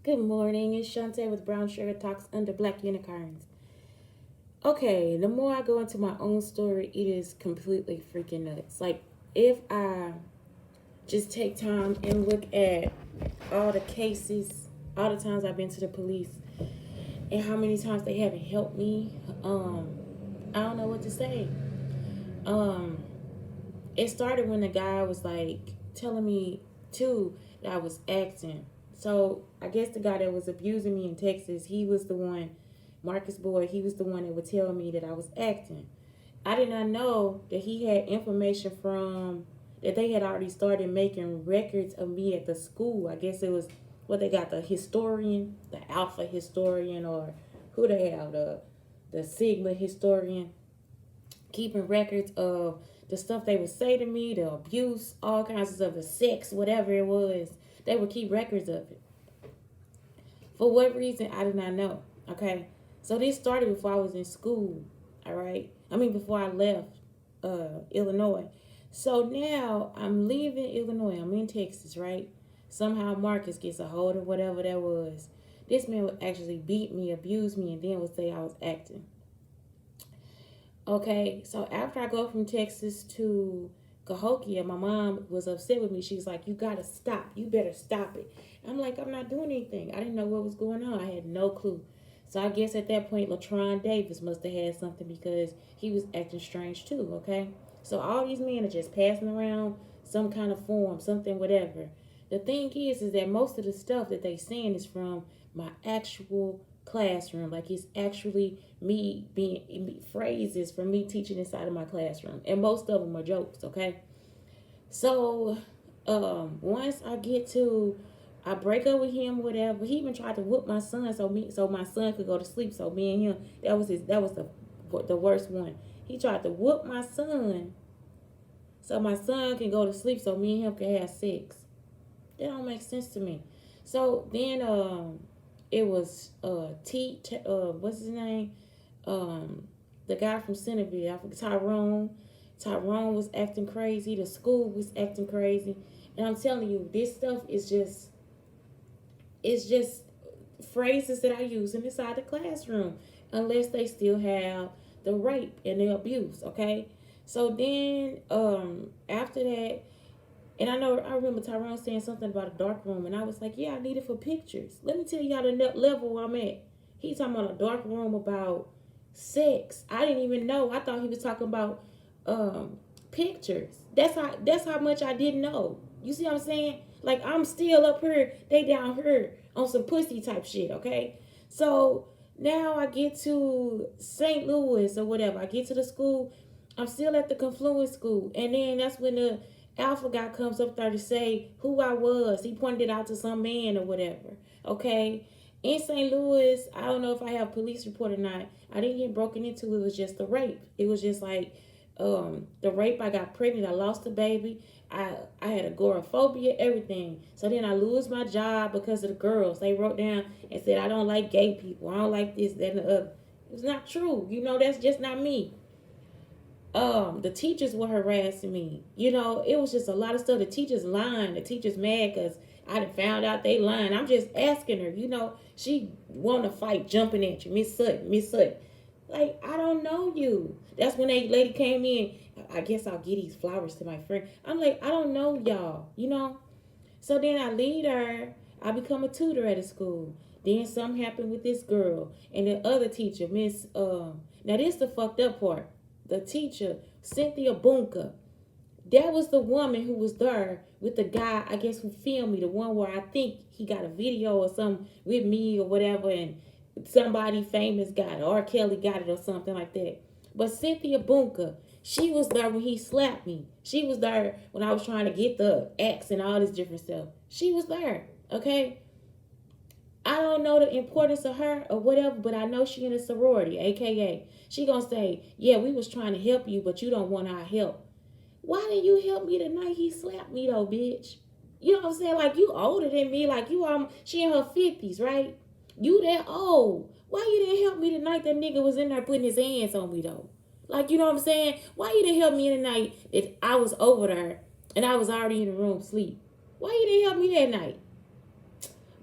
Good morning, it's Shantae with Brown Sugar Talks Under Black Unicorns. Okay, the more I go into my own story, it is completely freaking nuts. Like, if I just take time and look at all the cases, all the times I've been to the police, and how many times they haven't helped me, I don't know what to say. Um, it started when the guy was like telling me too that I was acting. So I guess the guy that was abusing me in Texas, he was the one, Marcus Boyd, he was the one that would tell me that I was acting. I did not know that he had information from that they had already started making records of me at the school. I guess it was what they got, the historian, the alpha historian, or who they have, the sigma historian, keeping records of the stuff they would say to me, the abuse, all kinds of stuff, the sex, whatever it was. They would keep records of it. For what reason, I do not know. Okay. So this started before I was in school. All right. I mean, before I left Illinois. So now I'm leaving Illinois. I'm in Texas, right? Somehow Marcus gets a hold of whatever that was. This man would actually beat me, abuse me, and then would say I was acting. Okay, so after I go from Texas to Cahokia, my mom was upset with me. She's like, "You gotta stop. You better stop it." I'm like, "I'm not doing anything. I didn't know what was going on. I had no clue." So I guess at that point, Latron Davis must have had something because he was acting strange too. Okay, so all these men are just passing around some kind of form, something, whatever. The thing is that most of the stuff that they saying is from my actual classroom. Like, it's actually me being phrases from me teaching inside of my classroom, and most of them are jokes. Okay, so once I break up with him, whatever. He even tried to whoop my son so my son could go to sleep. So me and him, that was the worst one. He tried to whoop my son so my son can go to sleep so me and him can have sex. That don't make sense to me. So then it was what's his name? The guy from Centerville, I forget, Tyrone. Tyrone was acting crazy. The school was acting crazy. And I'm telling you, this stuff is just, it's just phrases that I use inside the classroom, unless they still have the rape and the abuse. Okay, so then after that, and I remember Tyrone saying something about a dark room, and I was like, "Yeah, I need it for pictures." Let me tell y'all the level I'm at. He talking about a dark room about sex. I didn't even know. I thought he was talking about pictures. That's how much I didn't know. You see what I'm saying? Like, I'm still up here, they down here on some pussy type shit. Okay, so now I get to St. Louis or whatever. I get to the school. I'm still at the Confluence School, and then that's when the Alpha guy comes up there to say who I was. He pointed it out to some man or whatever. Okay. In St. Louis, I don't know if I have a police report or not. I didn't get broken into. It was just the rape. It was just like the rape. I got pregnant. I lost the baby. I had agoraphobia, everything. So then I lose my job because of the girls. They wrote down and said I don't like gay people. I don't like this, that, and the other. It's not true. That's just not me. The teachers were harassing me. It was just a lot of stuff. The teachers lying. The teachers mad because I done found out they lying. I'm just asking her. She want to fight, jumping at you, Miss Sutton, Miss Sutton. Like, I don't know you. That's when that lady came in. I guess I'll give these flowers to my friend. I'm like, I don't know y'all. So then I leave her. I become a tutor at a school. Then something happened with this girl and the other teacher, Miss. Now this the fucked up part. The teacher, Cynthia Bunker. That was the woman who was there with the guy, I guess, who filmed me. The one where I think he got a video or something with me or whatever, and somebody famous got it, or Kelly got it or something like that. But Cynthia Bunker, she was there when he slapped me. She was there when I was trying to get the axe and all this different stuff. She was there, okay? I don't know the importance of her or whatever, but I know she in a sorority, aka she gonna say, "Yeah, we was trying to help you, but you don't want our help." Why didn't you help me the night he slapped me though, bitch? You know what I'm saying? Like, you older than me, like she in her 50s, right? You that old. Why you didn't help me the night that nigga was in there putting his hands on me though? Like, you know what I'm saying? Why you didn't help me in the night that I was over there and I was already in the room sleep? Why you didn't help me that night?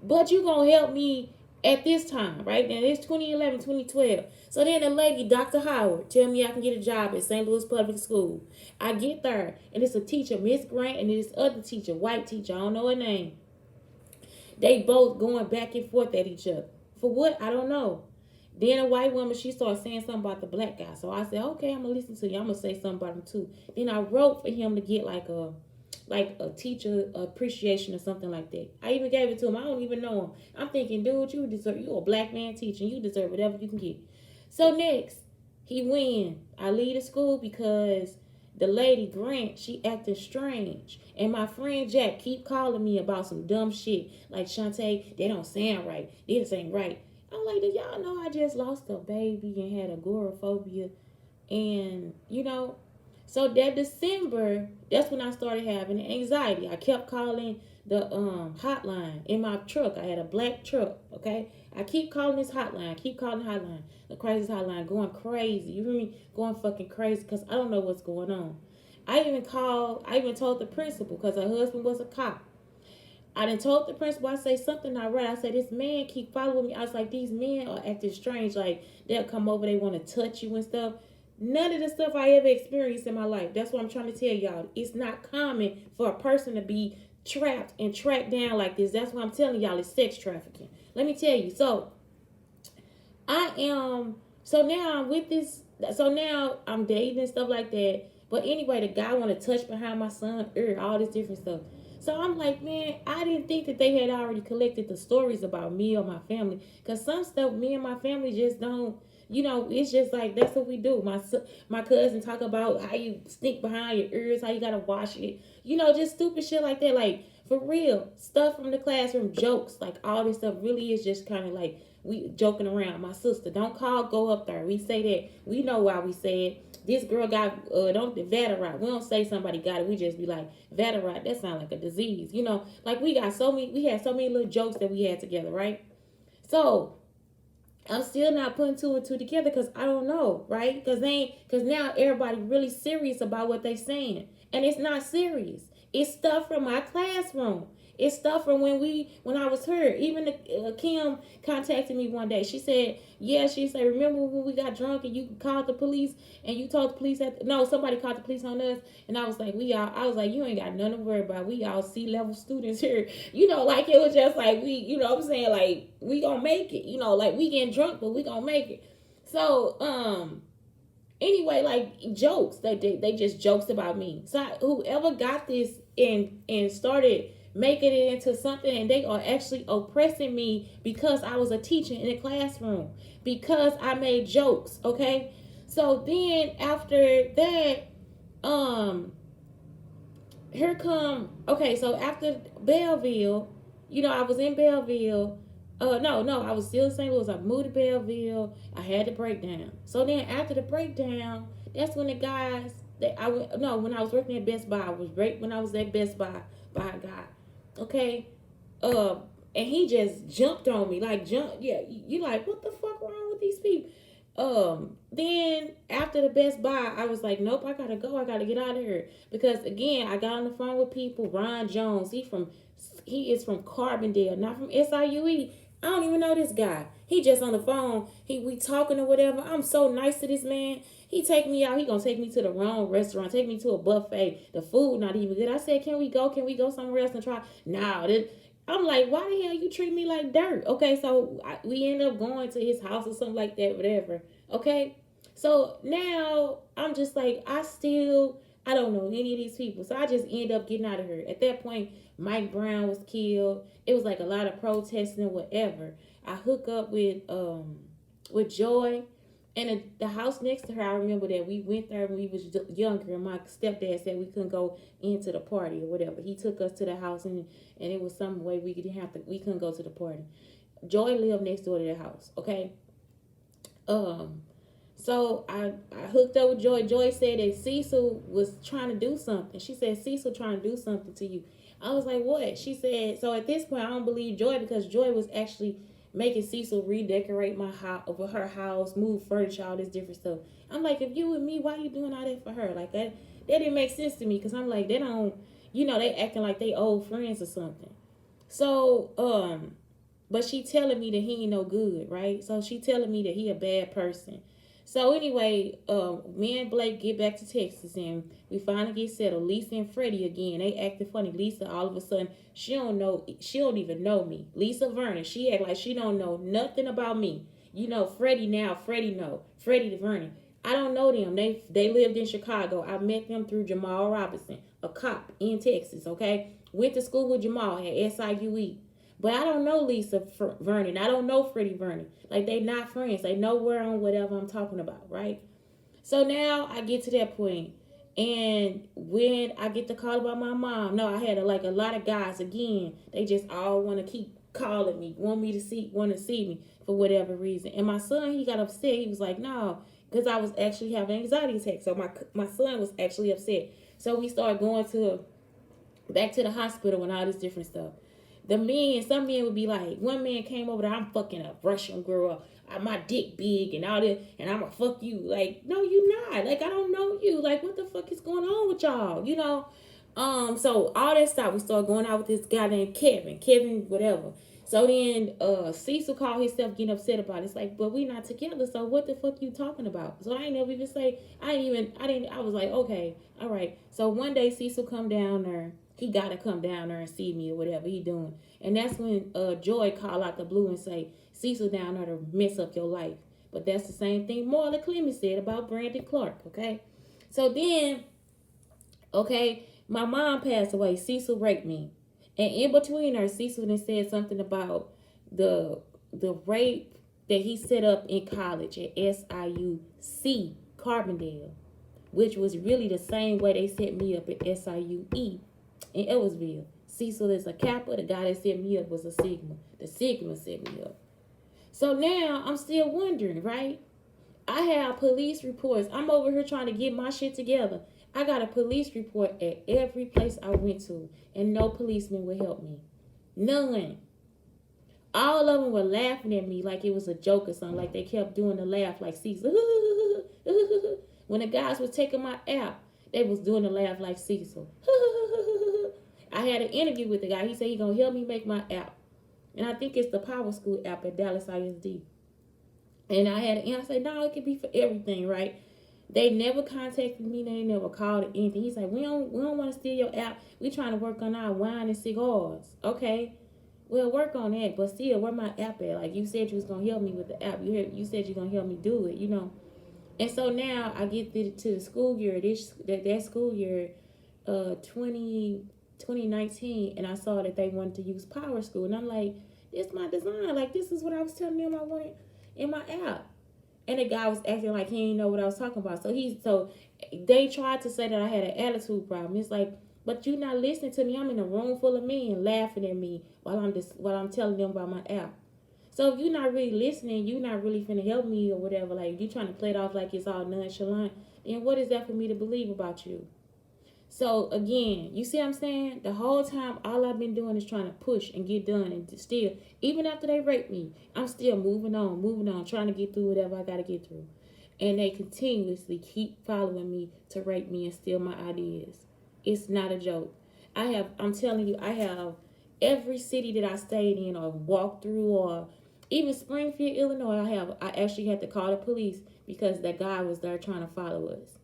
but you gonna help me at this time, right? Now it's 2011, 2012. So then the lady, Dr. Howard, tell me I can get a job at St. Louis Public School. I get there, and it's a teacher, Miss Grant, and this other teacher, white teacher, I don't know her name. They both going back and forth at each other. For what? I don't know. Then a white woman, she started saying something about the black guy. So I said, okay, I'm gonna listen to you. I'm gonna say something about him too. Then I wrote for him to get like a teacher appreciation or something like that. I even gave it to him. I don't even know him. I'm thinking, dude, you a black man teaching. You deserve whatever you can get. So next, he win. I leave the school because the lady Grant, she acting strange. And my friend Jack keep calling me about some dumb shit. Like, Shantae, they don't sound right. This ain't right. I'm like, did y'all know I just lost a baby and had agoraphobia? And, so that December, that's when I started having anxiety. I kept calling the hotline in my truck. I had a black truck, okay? I keep calling this hotline, the crisis hotline, going crazy. You hear me? Going fucking crazy because I don't know what's going on. I even told the principal because her husband was a cop. I done told the principal, I say something not right. I said, this man keep following me. I was like, these men are acting strange. Like, they'll come over, they want to touch you and stuff. None of the stuff I ever experienced in my life. That's what I'm trying to tell y'all. It's not common for a person to be trapped and tracked down like this. That's why I'm telling y'all it's sex trafficking. Let me tell you. So now I'm with this. So now I'm dating and stuff like that. But anyway, the guy want to touch behind my son, all this different stuff. So I'm like, man, I didn't think that they had already collected the stories about me or my family. Because some stuff me and my family just don't, it's just like, that's what we do. My cousin talk about how you sneak behind your ears, how you got to wash it. Just stupid shit like that. Like, for real. Stuff from the classroom, jokes. Like, all this stuff really is just kind of like, we joking around. My sister, don't call, go up there. We say that. We know why we say it. This girl got Vaterot. We don't say somebody got it. We just be like, Vaterot, that sounds like a disease. Like we had so many little jokes that we had together, right? So I'm still not putting two and two together because I don't know, right? Because now everybody really serious about what they saying. And it's not serious. It's stuff from my classroom. It's stuff from when I was here. Even Kim contacted me one day. She said, remember when we got drunk and you called the police and you told the police somebody called the police on us. And I was like, you ain't got nothing to worry about. We all C-level students here. Like it was just like what I'm saying? Like we gonna make it, like we getting drunk, but we gonna make it. So, anyway, like jokes, they just jokes about me. So whoever got this and started making it into something, and they are actually oppressing me because I was a teacher in a classroom, because I made jokes, okay? So then after that, so after Belleville, I was in Belleville. No, I was still in St. Louis. I moved to Belleville. I had the breakdown. So then after the breakdown, that's when the guys when I was working at Best Buy, when I was at Best Buy by a guy. Okay, and he just jumped on me, you like, what the fuck wrong with these people? Then after the Best Buy, I was like, nope, I gotta go, I gotta get out of here, because again, I got on the phone with people. Ron Jones, he is from Carbondale, not from SIUE. I don't even know this guy. He just on the phone. We talking or whatever. I'm so nice to this man. He take me out. He gonna take me to the wrong restaurant. Take me to a buffet. The food not even good. I said, can we go somewhere else and try? Nah, I'm like, why the hell you treat me like dirt? Okay, so we end up going to his house or something like that, whatever. Okay, so now I'm just like, I don't know any of these people. So I just end up getting out of here. At that point, Mike Brown was killed. It was like a lot of protesting and whatever. I hook up with Joy. And the house next to her, I remember that we went there when we was younger, and my stepdad said we couldn't go into the party or whatever. He took us to the house, and it was some way we couldn't go to the party. Joy lived next door to the house, okay? So I hooked up with Joy. Joy said that Cecil was trying to do something. She said, Cecil trying to do something to you. I was like, what? She said, so at this point, I don't believe Joy, because Joy was actually making Cecil redecorate my house, over her house, move furniture, all this different stuff. I'm like, if you with me, why you doing all that for her? Like that didn't make sense to me, because I'm like, they don't, they acting like they old friends or something. So But she telling me that he ain't no good, right? So she telling me that he a bad person. So anyway, me and Blake get back to Texas and we finally get settled. Lisa and Freddie again, they acting funny. Lisa all of a sudden, she don't even know me. Lisa Vernon, she act like she don't know nothing about me. You know, Freddie now, Freddie know. Freddie the Vernon. I don't know them. They lived in Chicago. I met them through Jamal Robinson, a cop in Texas, okay? Went to school with Jamal at SIUE. But I don't know Lisa Vernon. I don't know Freddie Vernon. Like, they not friends. They know where on whatever I'm talking about, right? So now I get to that point, and when I get the call about my mom, no, I had like a lot of guys again. They just all want to keep calling me, want to see me for whatever reason. And my son, he got upset. He was like, no, because I was actually having anxiety attacks. So my son was actually upset. So we started going to back to the hospital and all this different stuff. Some men would be like, one man came over there, I'm fucking a Russian girl, my dick big and all that, and I'm gonna fuck you. Like, no, you not. Like, I don't know you. Like, what the fuck is going on with y'all? You know? So all that stuff, we started going out with this guy named Kevin, whatever. So then Cecil called himself getting upset about it. It's like, but we not together, so what the fuck you talking about? So I ain't never even say, I was like, okay, all right. So one day Cecil come down there. He gotta come down there and see me or whatever he doing. And that's when Joy call out the blue and say, Cecil down there to mess up your life. But that's the same thing Marla Clemens said about Brandon Clark, okay? So then, okay, my mom passed away. Cecil raped me. And in between her, Cecil then said something about the rape that he set up in college at SIUC, Carbondale, which was really the same way they set me up at SIUE in Edwardsville. Cecil is a Kappa. The guy that set me up was a Sigma. The Sigma set me up. So now I'm still wondering, right? I have police reports. I'm over here trying to get my shit together. I got a police report at every place I went to, and no policeman would help me. None. All of them were laughing at me like it was a joke or something. Like they kept doing the laugh like Cecil. When the guys was taking my app, they was doing the laugh like Cecil. I had an interview with the guy. He said he gonna help me make my app. And I think it's the Power School app at Dallas ISD. And I said, no, it could be for everything, right? They never contacted me. They never called or anything. He's like, we don't want to steal your app. We trying to work on our wine and cigars. Okay, well, work on that. But still, where my app at? Like, you said you was going to help me with the app. You said you're going to help me do it, you know. And so now I get to the school year, that school year, 2019, and I saw that they wanted to use Power School. And I'm like, this is my design. Like, this is what I was telling them I wanted in my app. And the guy was acting like he didn't know what I was talking about. So they tried to say that I had an attitude problem. It's like, but you're not listening to me. I'm in a room full of men laughing at me while I'm telling them about my app. So if you're not really listening, you're not really finna help me or whatever. Like, you trying to play it off like it's all nonchalant. And what is that for me to believe about you? So again, you see what I'm saying? The whole time, all I've been doing is trying to push and get done, and still, even after they raped me, I'm still moving on, trying to get through whatever I gotta get through. And they continuously keep following me to rape me and steal my ideas. It's not a joke. I'm telling you, I have every city that I stayed in or walked through, or even Springfield, Illinois, I actually had to call the police because that guy was there trying to follow us.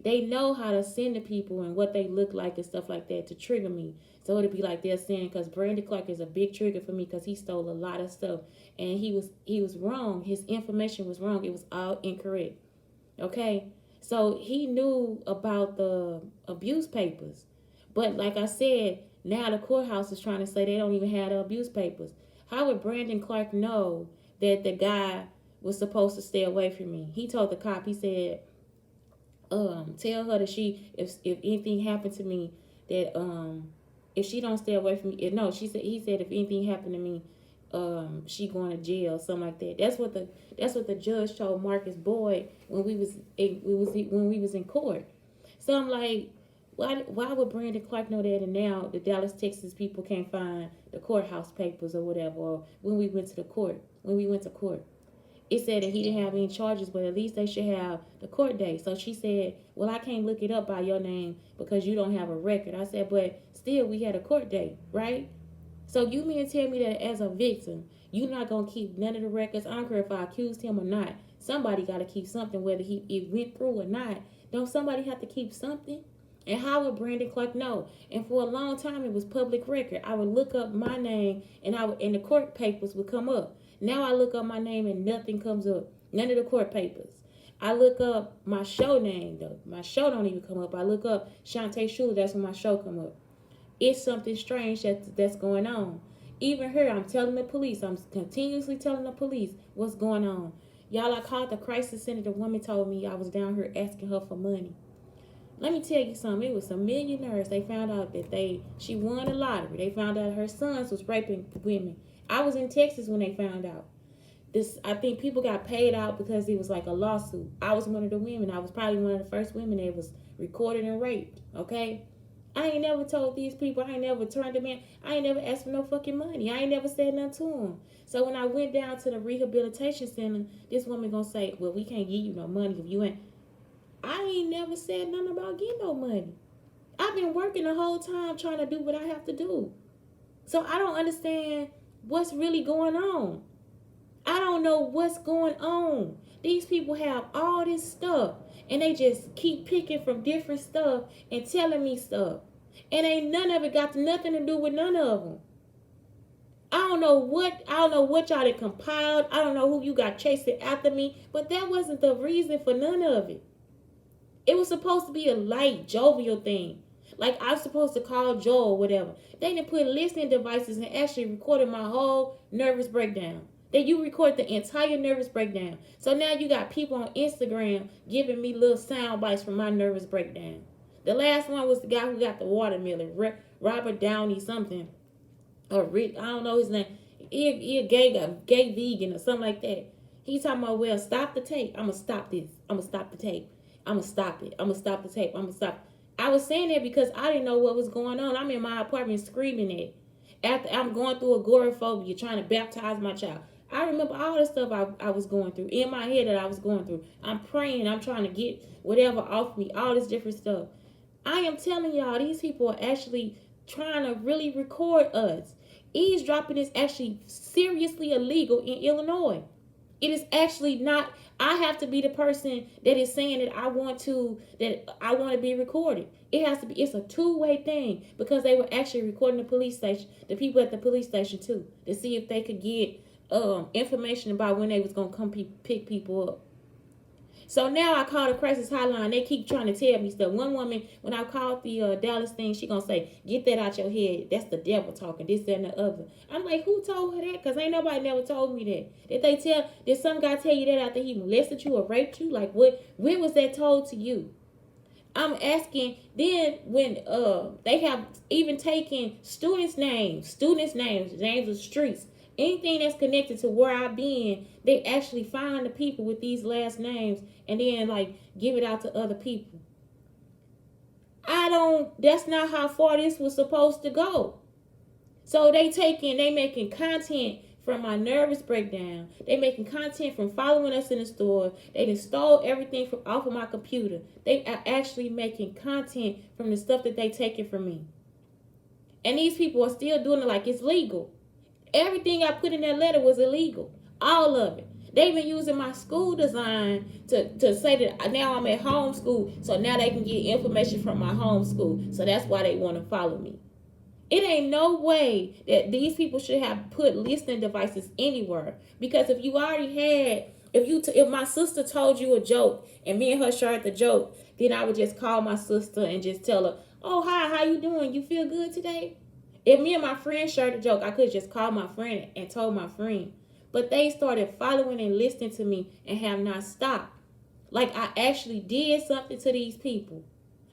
They know how to send the people and what they look like and stuff like that to trigger me. So it'd be like they're saying, because Brandon Clark is a big trigger for me because he stole a lot of stuff. And he was wrong. His information was wrong. It was all incorrect. Okay? So he knew about the abuse papers. But like I said, now the courthouse is trying to say they don't even have the abuse papers. How would Brandon Clark know that the guy was supposed to stay away from me? He told the cop, he said, tell her that if anything happened to me, that if she don't stay away from me, no, he said if anything happened to me, she going to jail, something like that. That's what the judge told Marcus Boyd when we was in court. So I'm like, why would Brandon Clark know that? And now the Dallas, Texas people can't find the courthouse papers or whatever. Or when we went to court, it said that he didn't have any charges, but at least they should have the court date. So she said, well, I can't look it up by your name because you don't have a record. I said, but still, we had a court date, right? So you mean to tell me that as a victim, you're not gonna keep none of the records? I don't care if I accused him or not. Somebody got to keep something, whether it went through or not. Don't somebody have to keep something? And how would Brandon Clark know? And for a long time, it was public record. I would look up my name, and the court papers would come up. Now I look up my name, and nothing comes up. None of the court papers. I look up my show name, though. My show don't even come up. I look up Shantae Schuler. That's when my show come up. It's something strange that's going on. Even here, I'm telling the police. I'm continuously telling the police what's going on. Y'all, I called the crisis center. The woman told me I was down here asking her for money. Let me tell you something. It was some millionaires. They found out that she won the lottery. They found out her sons was raping women. I was in Texas when they found out. I think people got paid out because it was like a lawsuit. I was one of the women. I was probably one of the first women that was recorded and raped. Okay? I ain't never told these people. I ain't never turned them in. I ain't never asked for no fucking money. I ain't never said nothing to them. So when I went down to the rehabilitation center, this woman gonna say, well, we can't give you no money if you ain't. I ain't never said nothing about getting no money. I've been working the whole time trying to do what I have to do. So I don't understand what's really going on. I don't know what's going on. These people have all this stuff, and they just keep picking from different stuff and telling me stuff. And ain't none of it got nothing to do with none of them. I don't know what y'all had compiled. I don't know who you got chasing after me, but that wasn't the reason for none of it. It was supposed to be a light, jovial thing. Like I was supposed to call Joel or whatever. They didn't put listening devices and actually recorded my whole nervous breakdown. Then you record the entire nervous breakdown. So now you got people on Instagram giving me little sound bites from my nervous breakdown. The last one was the guy who got the watermelon, Robert Downey something. Or Rick, I don't know his name. He a gay vegan or something like that. He talking about, well, stop the tape. I'm going to stop this. I'm going to stop the tape. I'm going to stop it. I'm going to stop the tape. I'm going to stop. I was saying that because I didn't know what was going on. I'm in my apartment screaming it. After I'm going through agoraphobia, trying to baptize my child. I remember all the stuff I was going through, in my head that I was going through. I'm praying. I'm trying to get whatever off me, all this different stuff. I am telling y'all, these people are actually trying to really record us. Eavesdropping is actually seriously illegal in Illinois. It is actually not. I have to be the person that is saying that I want to be recorded. It has to be. It's a two-way thing because they were actually recording the police station, the people at the police station too, to see if they could get information about when they was gonna come pick people up. So now I call the crisis hotline. They keep trying to tell me stuff. One woman, when I called the Dallas thing, she gonna say, "Get that out your head. That's the devil talking. This, that, and the other." I'm like, who told her that? Cause ain't nobody never told me that. Did some guy tell you that after he molested you or raped you? Like what? When was that told to you? I'm asking. Then when they have even taken students' names, names of streets. Anything that's connected to where I've been, they actually find the people with these last names and then like give it out to other people. That's not how far this was supposed to go. So they making content from my nervous breakdown. They making content from following us in the store. They done stole everything from off of my computer. They are actually making content from the stuff that they taking from me. And these people are still doing it like it's legal. Everything I put in that letter was illegal. All of it. They've been using my school design to say that now I'm at home school. So now they can get information from my home school. So that's why they want to follow me. It ain't no way that these people should have put listening devices anywhere. Because if you already had, if my sister told you a joke and me and her shared the joke, then I would just call my sister and just tell her, "Oh, hi, how you doing? You feel good today?" If me and my friend shared a joke, I could just call my friend and told my friend. But they started following and listening to me and have not stopped. Like I actually did something to these people.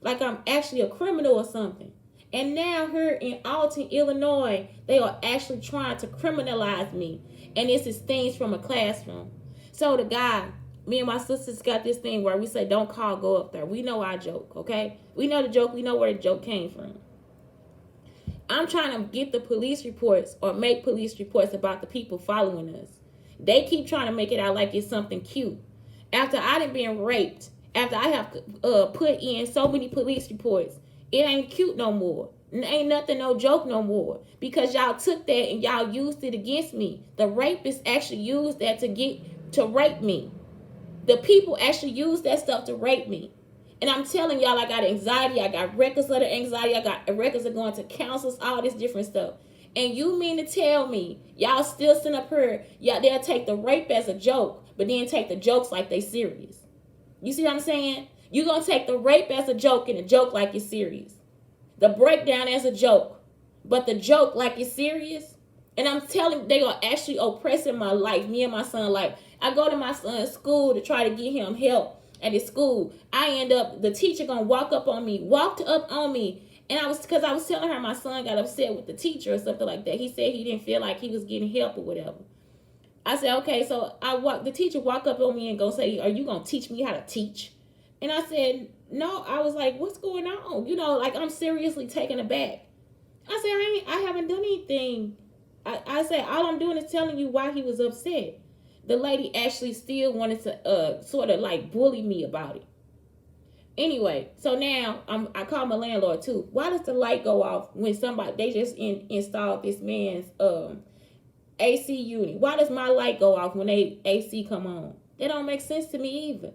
Like I'm actually a criminal or something. And now here in Alton, Illinois, they are actually trying to criminalize me. And this is things from a classroom. So the guy, me and my sisters got this thing where we say, don't call, go up there. We know our joke, okay? We know the joke. We know where the joke came from. I'm trying to get the police reports or make police reports about the people following us. They keep trying to make it out like it's something cute. After I done been raped, after I have put in so many police reports, it ain't cute no more. Ain't nothing no joke no more, because y'all took that and y'all used it against me. The rapists actually used that to rape me. The people actually use that stuff to rape me. And I'm telling y'all, I got anxiety. I got records of the anxiety. I got records of going to counselors, all this different stuff. And you mean to tell me y'all still sitting up here, y'all, they'll take the rape as a joke, but then take the jokes like they serious. You see what I'm saying? You're going to take the rape as a joke and the joke like it's serious. The breakdown as a joke, but the joke like it's serious. And I'm telling you, they are actually oppressing my life, me and my son. Like, I go to my son's school to try to get him help at his school. I end up, the teacher gonna walked up on me. And because I was telling her my son got upset with the teacher or something like that. He said he didn't feel like he was getting help or whatever. I said, okay, so the teacher walk up on me and go say, are you gonna teach me how to teach? And I said, no. I was like, what's going on? Like, I'm seriously taken aback. I said, I haven't done anything. I said, all I'm doing is telling you why he was upset. The lady actually still wanted to sort of like bully me about it. Anyway, so now I call my landlord too. Why does the light go off when they just installed this man's AC unit? Why does my light go off when they AC come on? That don't make sense to me either.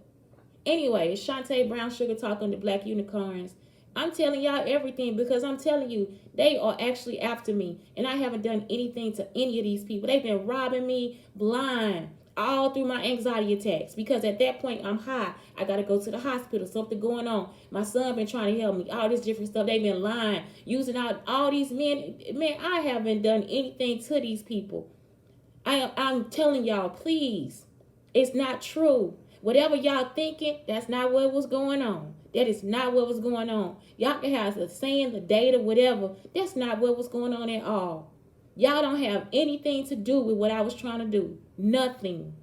Anyway, it's Shantae Brown Sugar Talk on the Black Unicorns. I'm telling y'all everything because I'm telling you, they are actually after me. And I haven't done anything to any of these people. They've been robbing me blind all through my anxiety attacks. Because at that point, I'm high. I got to go to the hospital. Something going on. My son been trying to help me. All this different stuff. They've been lying. Using all these men. Man, I haven't done anything to these people. I'm telling y'all, please. It's not true. Whatever y'all thinking, that's not what was going on. That is not what was going on. Y'all can have the saying, the data, whatever. That's not what was going on at all. Y'all don't have anything to do with what I was trying to do. Nothing.